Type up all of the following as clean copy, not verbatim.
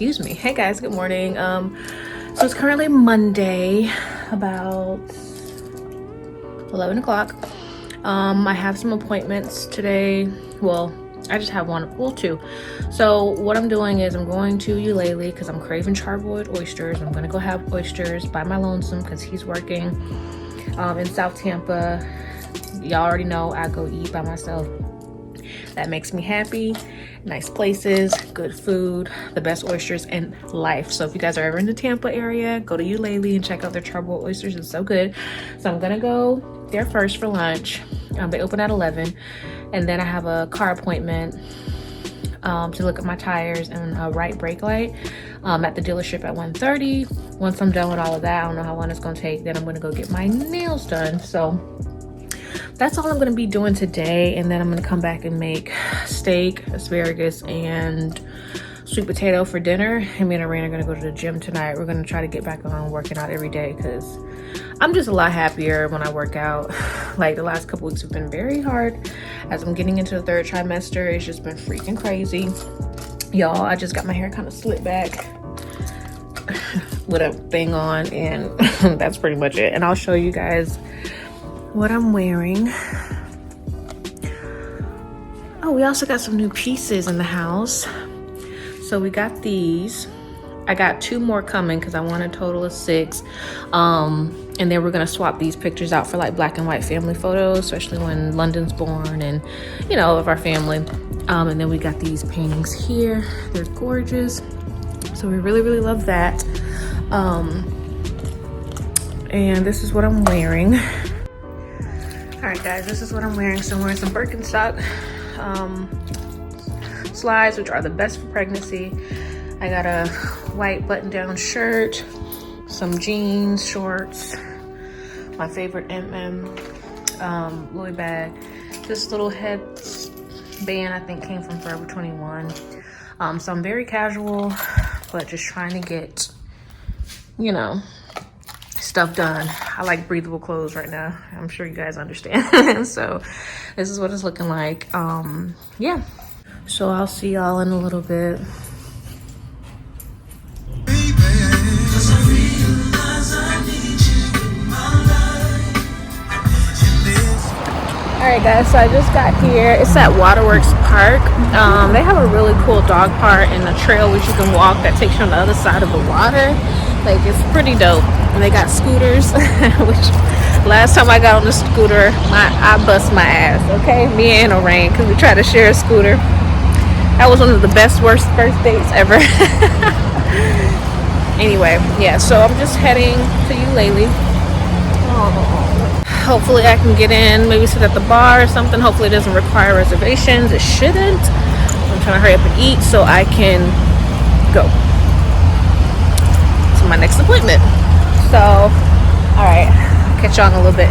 Excuse me. Hey guys, good morning. So it's currently Monday, about 11 o'clock. I have some appointments today. Well, I just have one, well, two. So what I'm doing is I'm going to Eulalie because I'm craving charbroiled oysters. I'm gonna go have oysters by my lonesome because he's working in South Tampa. Y'all already know I go eat by myself. That makes me happy. Nice places, good food, the best oysters in life. So if you guys are ever in the Tampa area, go to Eulalie and check out their charbroiled oysters. It's so good. So I'm gonna go there first for lunch. They open at 11, and then I have a car appointment to look at my tires and a right brake light at the dealership at 1:30. Once I'm done with all of that, I don't know how long it's gonna take, then I'm gonna go get my nails done. So that's all I'm gonna be doing today, and then I'm gonna come back and make steak, asparagus, and sweet potato for dinner. And me and Irene are gonna go to the gym tonight. We're gonna try to get back on working out every day because I'm just a lot happier when I work out. Like the last couple weeks have been very hard as I'm getting into the third trimester. It's just been freaking crazy. Y'all, I just got my hair kind of slicked back with a thing on, and that's pretty much it. And I'll show you guys what I'm wearing. Oh, we also got some new pieces in the house. So we got these. I got 2 more coming because I want a total of 6. And then we're gonna swap these pictures out for like black and white family photos, especially when London's born and, you know, of our family. And then we got these paintings here. They're gorgeous. So we really love that. And this is what I'm wearing. All right, guys, this is what I'm wearing. So I'm wearing some Birkenstock slides, which are the best for pregnancy. I got a white button-down shirt, some jeans, shorts, my favorite Louis bag. This little headband I think came from Forever 21. So I'm very casual, but just trying to get, you know, stuff done. I like breathable clothes right now. I'm sure you guys understand. So this is what it's looking like. Yeah. So I'll see y'all in a little bit. All right, guys, so I just got here. It's at Waterworks Park. They have a really cool dog park and a trail which you can walk that takes you on the other side of the water. Like, it's pretty dope. And they got scooters, which last time I got on the scooter, I bust my ass, okay? Me and Irene, because we tried to share a scooter. That was one of the worst first dates ever. Anyway, yeah, so I'm just heading to Eulalie. Hopefully I can get in, maybe sit at the bar or something. Hopefully it doesn't require reservations. It shouldn't. I'm trying to hurry up and eat so I can go to my next appointment. So, all right, catch y'all in a little bit.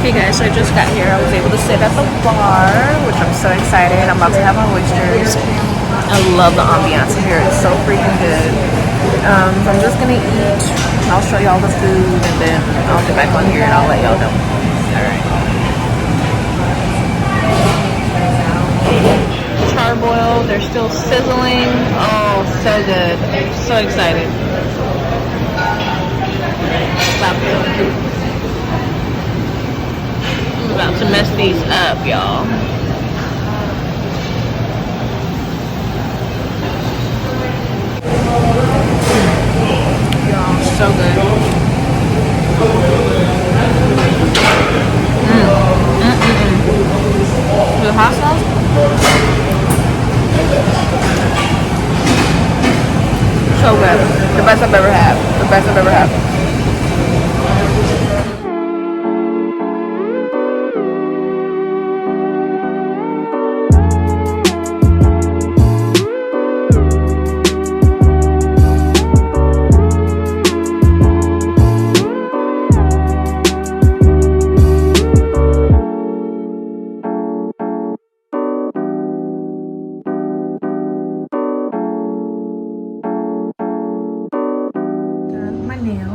Hey guys, so I just got here. I was able to sit at the bar, which I'm so excited. I'm about to have my oysters. I love the ambiance here. It's so freaking good. So I'm just gonna eat. I'll show y'all the food, and then I'll get back on here and I'll let y'all know. All right. Charbroiled. They're still sizzling. Oh, so good. So excited. I'm about to mess these up, y'all. The hot sauce? So good. The best I've ever had. The best I've ever had.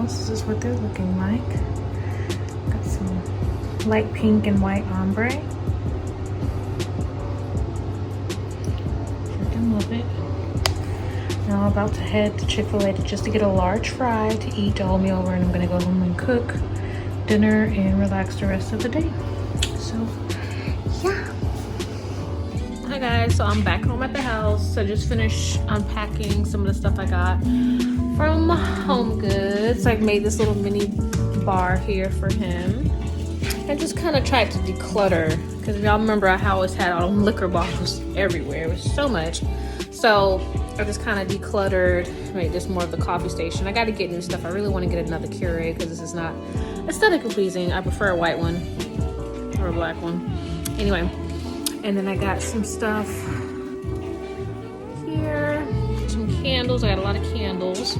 This is what they're looking like. Got some light pink and white ombre. Freaking love it. Now I'm about to head to Chick-fil-A just to get a large fry to eat all me over, and I'm gonna go home and cook dinner and relax the rest of the day. So yeah. Hi guys, so I'm back home at the house. I just finished unpacking some of the stuff I got from Home Goods. I've made this little mini bar here for him. I just kind of tried to declutter, because if y'all remember, I always had all them liquor bottles everywhere. It was so much. So I just kind of decluttered, made this more of the coffee station. I got to get new stuff. I really want to get another Keurig because this is not aesthetically pleasing. I prefer a white one or a black one. Anyway, and then I got some stuff here. Some candles. I got a lot of candles.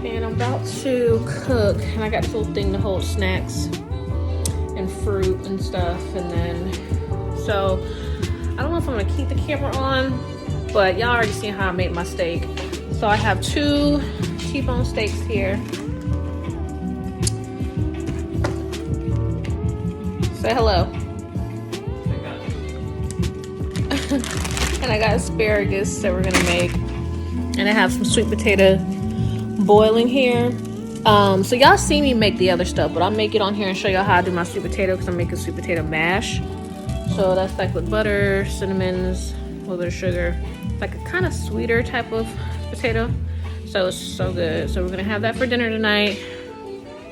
And I'm about to cook. And I got this little thing to hold snacks and fruit and stuff. And then, so I don't know if I'm gonna keep the camera on, but y'all already seen how I made my steak. So I have 2 T-bone steaks here. Say hello. And I got asparagus that we're gonna make, and I have some sweet potato boiling here. So y'all see me make the other stuff, but I'll make it on here and show y'all how I do my sweet potato, because I'm making sweet potato mash. So that's like with butter, cinnamons, a little bit of sugar, like a kind of sweeter type of potato. So it's so good. So we're gonna have that for dinner tonight.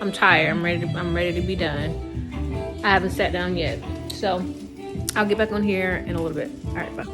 I'm tired. I'm ready to be done. I haven't sat down yet, so I'll get back on here in a little bit. All right, bye.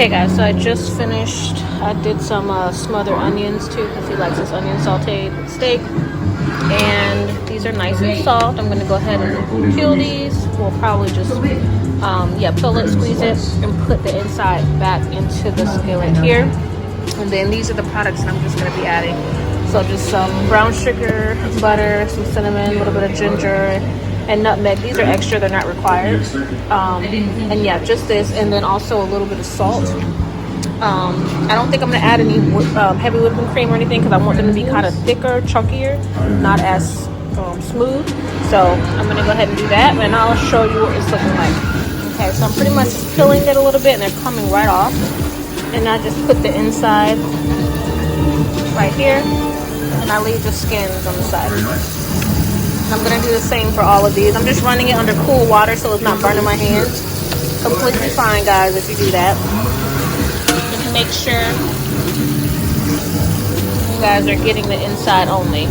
Okay guys, so I just finished. I did some smothered onions too, because he likes his onion sauteed with steak. And these are nice and soft. I'm gonna go ahead and peel these. We'll probably just peel it, squeeze it, and put the inside back into the skillet here. And then these are the products that I'm just gonna be adding. So just some brown sugar, butter, some cinnamon, a little bit of ginger, and nutmeg. These are extra, they're not required. And yeah, just this, and then also a little bit of salt. I don't think I'm gonna add any heavy whipping cream or anything, because I want them to be kind of thicker, chunkier, not as smooth. So I'm gonna go ahead and do that, and I'll show you what it's looking like. Okay, so I'm pretty much peeling it a little bit, and they're coming right off. And I just put the inside right here, and I leave the skins on the side. I'm gonna do the same for all of these. I'm just running it under cool water so it's not burning my hands. Completely fine, guys, if you do that. Just make sure you guys are getting the inside only.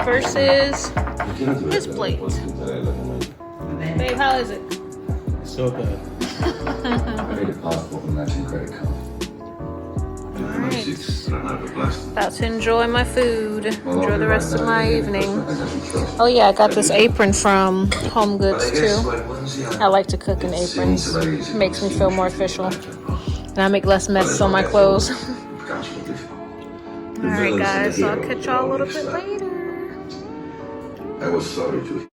Versus this plate. Babe, how is it? So good. I need a passport and matching credit card. Alright. About to enjoy my food. Enjoy the rest of my evening. Oh yeah, I got this apron from Home Goods too. I like to cook in aprons. It makes me feel more official. And I make less messes on my clothes. Alright guys, so I'll catch y'all a little bit later. I was sorry to